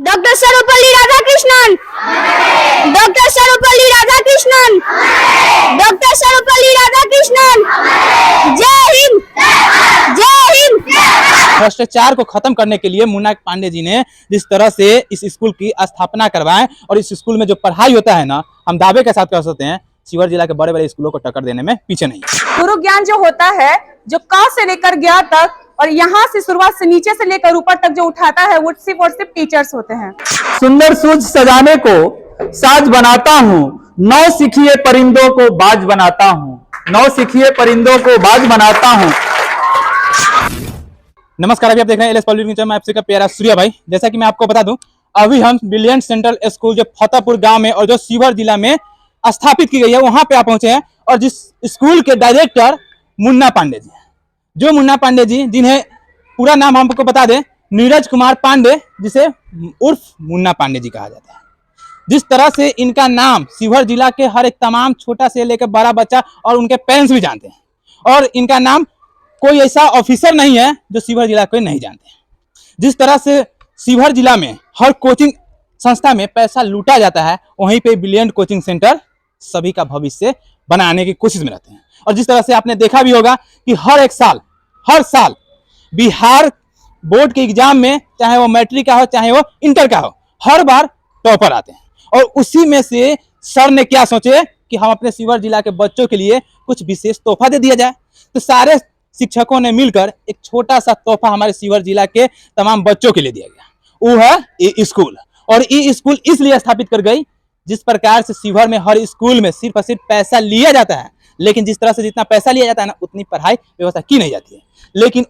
Doctor Sarvepalli Radhakrishnan, doctor Sarvepalli Radhakrishnan, doctor Sarvepalli Radhakrishnan. जय हिंद, जय हिंद। भ्रष्टाचार को खत्म करने के लिए मुन्ना पांडे जी ने जिस तरह से इस स्कूल की स्थापना करवाएं और इस स्कूल में जो पढ़ाई होता है ना, हम दावे के साथ कह सकते हैं शिवहर जिला के बड़े बड़े स्कूलों को टक्कर देने में पीछे नहीं है। गुरु ज्ञान जो होता है, जो क से लेकर ज्ञ तक और यहाँ से शुरुआत से नीचे से लेकर ऊपर तक जो उठाता है वो सिर्फ और सिर्फ टीचर्स होते हैं। सुंदर सूझ सजाने को साज बनाता हूँ, नौ सिखिए परिंदों को बाज बनाता हूँ, नौ सिखिए परिंदों को बाज बनाता हूँ। नमस्कार, अभी आप देख रहे हैं एलएस पब्लिक न्यूज में आपसे का प्यारा सूर्या भाई। जैसा कि मैं आपको बता दूं, अभी हम ब्रिलियंट सेंट्रल स्कूल जो फतेहपुर गांव में और जो शिवहर जिला में स्थापित की गई है वहां पे आप पहुंचे हैं और जिस स्कूल के डायरेक्टर मुन्ना पांडे जी, जो मुन्ना पांडे जी जिन्हें पूरा नाम हमको बता दें, नीरज कुमार पांडे, जिसे उर्फ मुन्ना पांडे जी कहा जाता है। जिस तरह से इनका नाम शिवहर जिला के हर एक तमाम छोटा से लेकर बड़ा बच्चा और उनके पेरेंट्स भी जानते हैं और इनका नाम कोई ऐसा ऑफिसर नहीं है जो शिवहर जिला को नहीं जानते। जिस तरह से शिवहर जिला में हर कोचिंग संस्था में पैसा लूटा जाता है, वहीं पे ब्रिलियंट कोचिंग सेंटर सभी का भविष्य बनाने की कोशिश में रहते हैं। और जिस तरह से आपने देखा भी होगा कि हर साल बिहार बोर्ड के एग्जाम में, चाहे वो मैट्रिक का हो चाहे वो इंटर का हो, हर बार टॉपर आते हैं। और उसी में से सर ने क्या सोचे कि हम अपने शिवहर जिला के बच्चों के लिए कुछ विशेष तोहफा दे दिया जाए। तो सारे शिक्षकों ने मिलकर एक छोटा सा तोहफा हमारे शिवहर जिला के तमाम बच्चों के लिए दिया गया, वो है ई स्कूल। और ई स्कूल इसलिए स्थापित कर गई, जिस प्रकार से शिवहर में हर स्कूल में सिर्फ और सिर्फ पैसा लिया जाता है, लेकिन जिस तरह से जितना पैसा लिया जाता है ना, उतनी पढ़ाई व्यवस्था की नहीं जाती है। लेकिन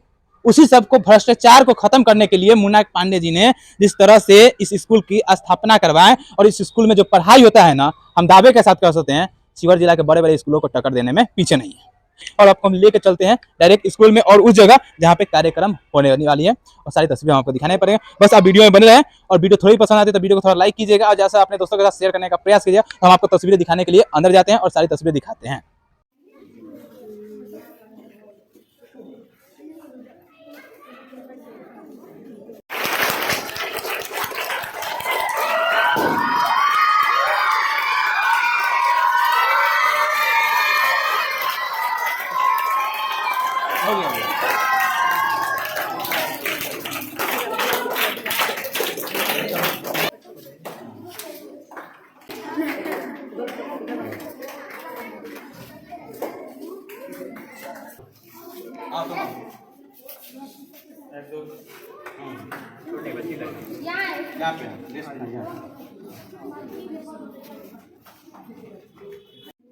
उसी सबको भ्रष्टाचार को खत्म करने के लिए मुन्ना पांडे जी ने जिस तरह से इस स्कूल की स्थापना करवाएं और इस स्कूल में जो पढ़ाई होता है ना, हम दावे के साथ कह सकते हैं शिवहर जिला के बड़े बड़े स्कूलों को टक्कर देने में पीछे नहीं है। और आपको हम लेकर चलते हैं डायरेक्ट स्कूल में और उस जगह जहाँ पे कार्यक्रम होने वाली है और सारी तस्वीरें आपको दिखाने पड़ेंगे। बस आप वीडियो में बने रहें और वीडियो थोड़ी पसंद आती है तो वीडियो को थोड़ा लाइक कीजिएगा और जैसा अपने दोस्तों के साथ शेयर करने का प्रयास कीजिए। हम आपको तस्वीरें दिखाने के लिए अंदर जाते हैं और सारी तस्वीरें दिखाते हैं।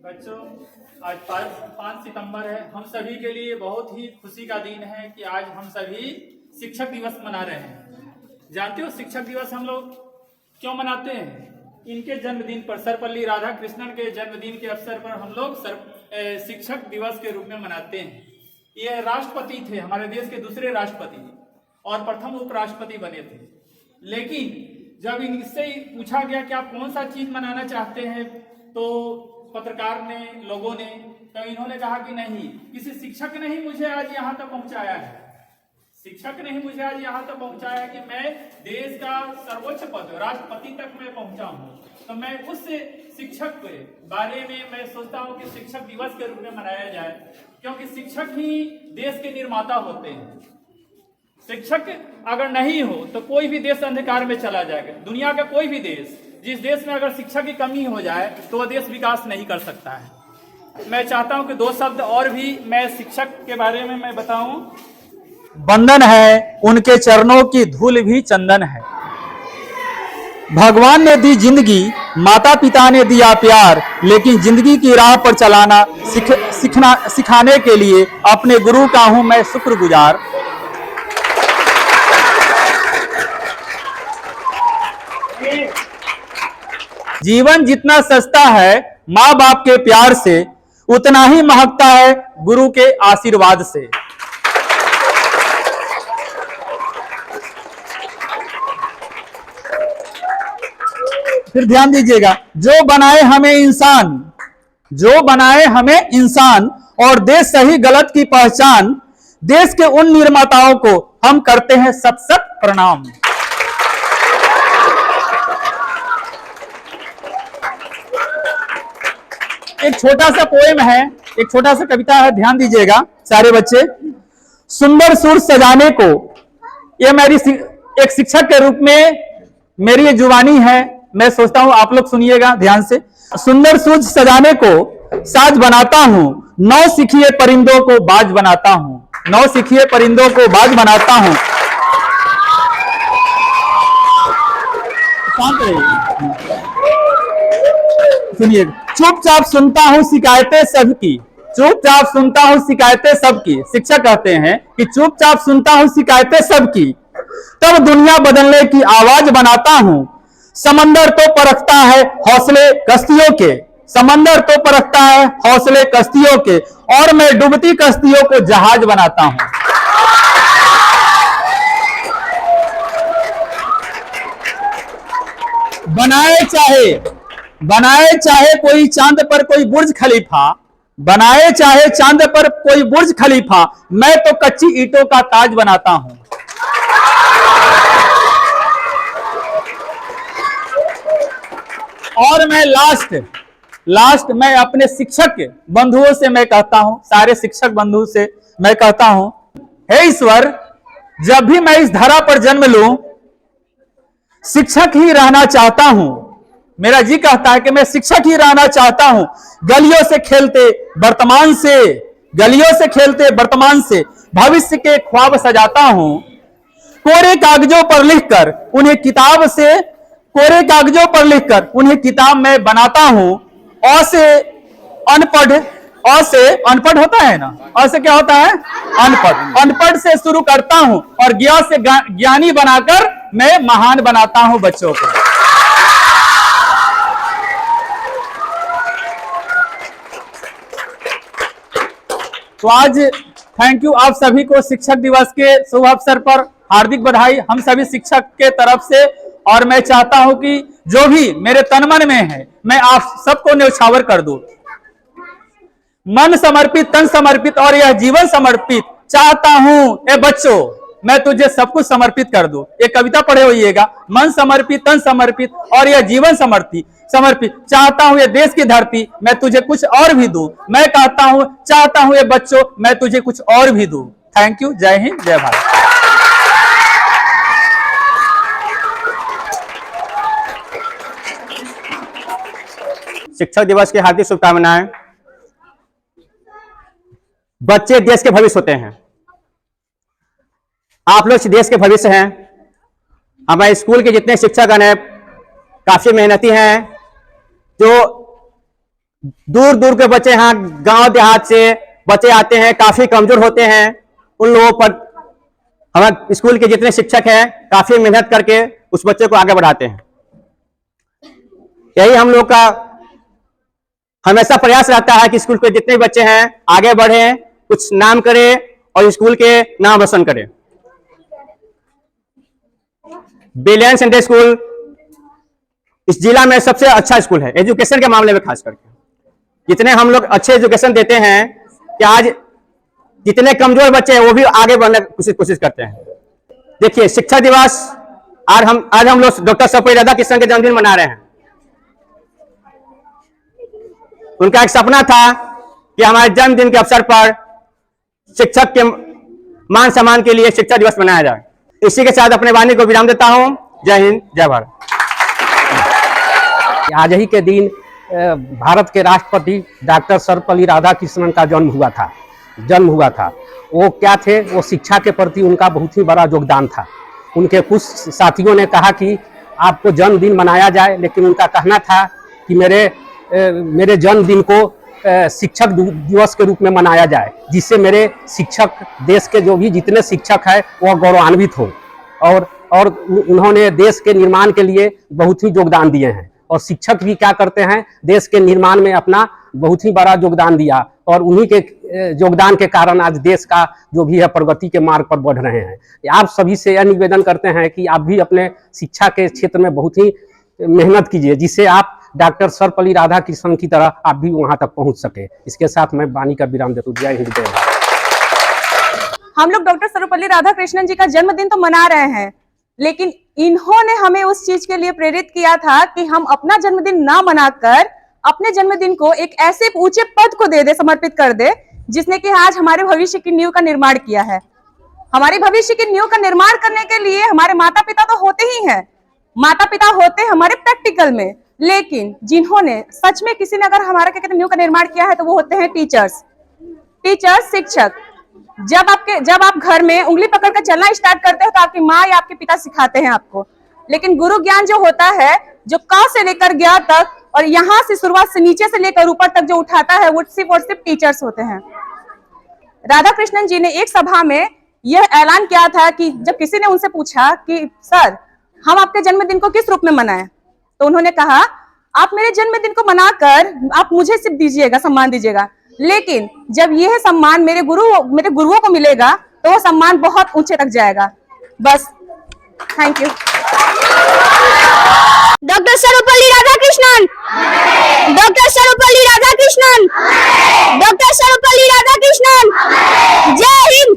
बच्चों, आज 5 सितंबर है। हम सभी के लिए बहुत ही खुशी का दिन है कि आज हम सभी शिक्षक दिवस मना रहे हैं। जानते हो शिक्षक दिवस हम लोग क्यों मनाते हैं? इनके जन्मदिन पर, सर्वपल्ली राधाकृष्णन के जन्मदिन के अवसर पर हम लोग शिक्षक दिवस के रूप में मनाते हैं। ये राष्ट्रपति थे, हमारे देश के दूसरे राष्ट्रपति और प्रथम उपराष्ट्रपति बने थे। लेकिन जब इनसे पूछा गया कि आप कौन सा चीज मनाना चाहते हैं, तो पत्रकार ने, लोगों ने, तो इन्होंने कहा कि नहीं, किसी शिक्षक ने ही मुझे आज यहाँ तक पहुंचाया है। शिक्षक ने ही मुझे आज यहाँ तक पहुंचाया कि मैं देश का सर्वोच्च पद राष्ट्रपति तक मैं पहुंचा हूँ। तो मैं उस शिक्षक के बारे में मैं सोचता हूँ कि शिक्षक दिवस के रूप में मनाया जाए, क्योंकि शिक्षक ही देश के निर्माता होते हैं। शिक्षक अगर नहीं हो तो कोई भी देश अंधकार में चला जाएगा। दुनिया का कोई भी देश, जिस देश में अगर शिक्षा की कमी हो जाए तो वह देश विकास नहीं कर सकता है। मैं चाहता हूं कि 2 शब्द और भी मैं शिक्षक के बारे में मैं बताऊं। बंधन है उनके चरणों की धूल भी चंदन है। भगवान ने दी जिंदगी, माता पिता ने दिया प्यार, लेकिन जिंदगी की राह पर चलाना सिखाने के लिए अपने गुरु का हूं मैं शुक्रगुजार। जीवन जितना सस्ता है माँ बाप के प्यार से, उतना ही महकता है गुरु के आशीर्वाद से। फिर ध्यान दीजिएगा, जो बनाए हमें इंसान और देश सही गलत की पहचान, देश के उन निर्माताओं को हम करते हैं सत सत प्रणाम। एक छोटा सा पोएम है, एक छोटा सा कविता है, ध्यान दीजिएगा सारे बच्चे। सुंदर सुर सजाने को, ये मेरी एक शिक्षक के रूप में मेरी एक जुबानी है, मैं सोचता हूं आप लोग सुनिएगा ध्यान से। सुंदर सुर सजाने को साज बनाता हूं, नौ सीखिए परिंदों को बाज बनाता हूं, नौ सीखिए परिंदों को बाज बनाता हूं। सुनिए, चुपचाप सुनता हूं शिकायतें सबकी, चुपचाप सुनता हूं शिकायतें सबकी। शिक्षक कहते हैं कि चुपचाप सुनता हूं शिकायतें सबकी, तब दुनिया बदलने की आवाज बनाता हूं। समंदर तो परखता है हौसले कश्तियों के, समंदर तो परखता है हौसले कश्तियों के, और मैं डूबती कश्तियों को जहाज बनाता हूं। बनाए चाहे कोई चांद पर कोई बुर्ज खलीफा, बनाए चाहे चांद पर कोई बुर्ज खलीफा, मैं तो कच्ची ईंटों का ताज बनाता हूं। और मैं लास्ट मैं अपने शिक्षक बंधुओं से मैं कहता हूं, सारे शिक्षक बंधुओं से मैं कहता हूं, हे ईश्वर, जब भी मैं इस धरा पर जन्म लूं, शिक्षक ही रहना चाहता हूं। मेरा जी कहता है कि मैं शिक्षक ही रहना चाहता हूं। गलियों से खेलते वर्तमान से भविष्य के ख्वाब सजाता हूं। कोरे कागजों पर लिखकर उन्हें किताब में बनाता हूं। अ से अनपढ़ होता है ना, अ से क्या होता है? अनपढ़ से शुरू करता हूं और ज्ञान से ज्ञानी बनाकर मैं महान बनाता हूं बच्चों को। तो आज थैंक यू आप सभी को शिक्षक दिवस के शुभ अवसर पर हार्दिक बधाई हम सभी शिक्षक के तरफ से। और मैं चाहता हूं कि जो भी मेरे तन मन में है मैं आप सबको न्यौछावर कर दूं। मन समर्पित, तन समर्पित और यह जीवन समर्पित चाहता हूं ए बच्चों, मैं तुझे सब कुछ समर्पित कर दूं। एक कविता पढ़े होइएगा, मन समर्पित, तन समर्पित और यह जीवन समर्पित चाहता हूं ये देश की धरती, मैं तुझे कुछ और भी दूं। मैं चाहता हूं ये बच्चों, मैं तुझे कुछ और भी दूं। Thank you. जय हिंद, जय भारत। शिक्षक दिवस की हार्दिक शुभकामनाएं। बच्चे देश के भविष्य होते हैं, आप लोग देश के भविष्य हैं। हमारे स्कूल के जितने शिक्षकगण हैं काफी मेहनती हैं। जो दूर दूर के बच्चे यहाँ गांव देहात से बच्चे आते हैं, काफी कमजोर होते हैं, उन लोगों पर हमारे स्कूल के जितने शिक्षक हैं काफी मेहनत करके उस बच्चे को आगे बढ़ाते हैं। यही हम लोग का हमेशा प्रयास रहता है कि स्कूल के जितने बच्चे हैं आगे बढ़ें, कुछ नाम करें और स्कूल के नाम रोशन करें। ब्रिलियंट सेंट्रल स्कूल इस जिला में सबसे अच्छा स्कूल है एजुकेशन के मामले में, खास करके जितने हम लोग अच्छे एजुकेशन देते हैं कि आज जितने कमजोर बच्चे हैं वो भी आगे बढ़ने की कोशिश करते हैं। देखिए, शिक्षक दिवस आज हम लोग डॉक्टर सर्वपल्ली राधाकृष्णन के जन्मदिन मना रहे हैं। उनका एक सपना था कि हमारे जन्मदिन के अवसर पर शिक्षक के मान सम्मान के लिए शिक्षक दिवस मनाया जाए। इसी के साथ अपने वाणी को विराम देता हूं। जय हिंद, जय भारत। आज ही के दिन भारत के राष्ट्रपति डॉक्टर सर्वपल्ली राधाकृष्णन का जन्म हुआ था। वो क्या थे? वो शिक्षा के प्रति उनका बहुत ही बड़ा योगदान था। उनके कुछ साथियों ने कहा कि आपको जन्मदिन मनाया जाए, लेकिन उनका कहना था कि मेरे जन्मदिन को शिक्षक दिवस के रूप में मनाया जाए, जिससे मेरे शिक्षक, देश के जो भी जितने शिक्षक हैं वह गौरवान्वित हो। और उन्होंने देश के निर्माण के लिए बहुत ही योगदान दिए हैं। और शिक्षक भी क्या करते हैं? देश के निर्माण में अपना बहुत ही बड़ा योगदान दिया, और उन्हीं के योगदान के कारण आज देश का जो भी है प्रगति के मार्ग पर बढ़ रहे हैं। आप सभी से यह निवेदन करते हैं कि आप भी अपने शिक्षा के क्षेत्र में बहुत ही मेहनत कीजिए, जिससे आप डॉक्टर सर्वपल्ली राधाकृष्णन की तरह आप भी वहां तक पहुंच सके। इसके साथ मैं वाणी का विराम देता हूं। जय हिंद, जय भारत। हम लोग डॉक्टर सर्वपल्ली राधाकृष्णन जी का जन्मदिन तो मना रहे हैं, लेकिन इन्होंने हमें उस चीज के लिए प्रेरित किया था कि हम अपना जन्मदिन ना मनाकर अपने जन्मदिन को एक ऐसे ऊंचे पद को दे दे, समर्पित कर दे, जिसने कि आज हमारे भविष्य की नींव का निर्माण किया है। हमारे भविष्य की नींव का निर्माण करने के लिए हमारे माता पिता तो होते ही हैं, माता पिता होते हमारे प्रैक्टिकल में, लेकिन जिन्होंने सच में किसी ने अगर हमारा क्या कहते हैं नींव का निर्माण किया है तो वो होते हैं टीचर्स, शिक्षक। जब आप घर में उंगली पकड़ कर चलना स्टार्ट करते हो तो आपकी माँ या आपके पिता सिखाते हैं आपको, लेकिन गुरु ज्ञान जो होता है, जो क से लेकर ज्ञ तक और यहाँ से शुरुआत से नीचे से लेकर ऊपर तक जो उठाता है, वो सिर्फ और सिर्फ टीचर्स होते हैं। राधा कृष्णन जी ने एक सभा में यह ऐलान किया था कि जब किसी ने उनसे पूछा कि सर हम आपके जन्मदिन को किस रूप में मनाएं, तो उन्होंने कहा आप मेरे जन्मदिन को मनाकर आप मुझे सिर्फ दीजिएगा, सम्मान दीजिएगा, लेकिन जब यह सम्मान मेरे गुरुओं को मिलेगा तो वो सम्मान बहुत ऊंचे तक जाएगा। बस, thank you. Doctor Sarvepalli Radhakrishnan, doctor Sarvepalli Radhakrishnan, doctor Sarvepalli Radhakrishnan. जय हिंद।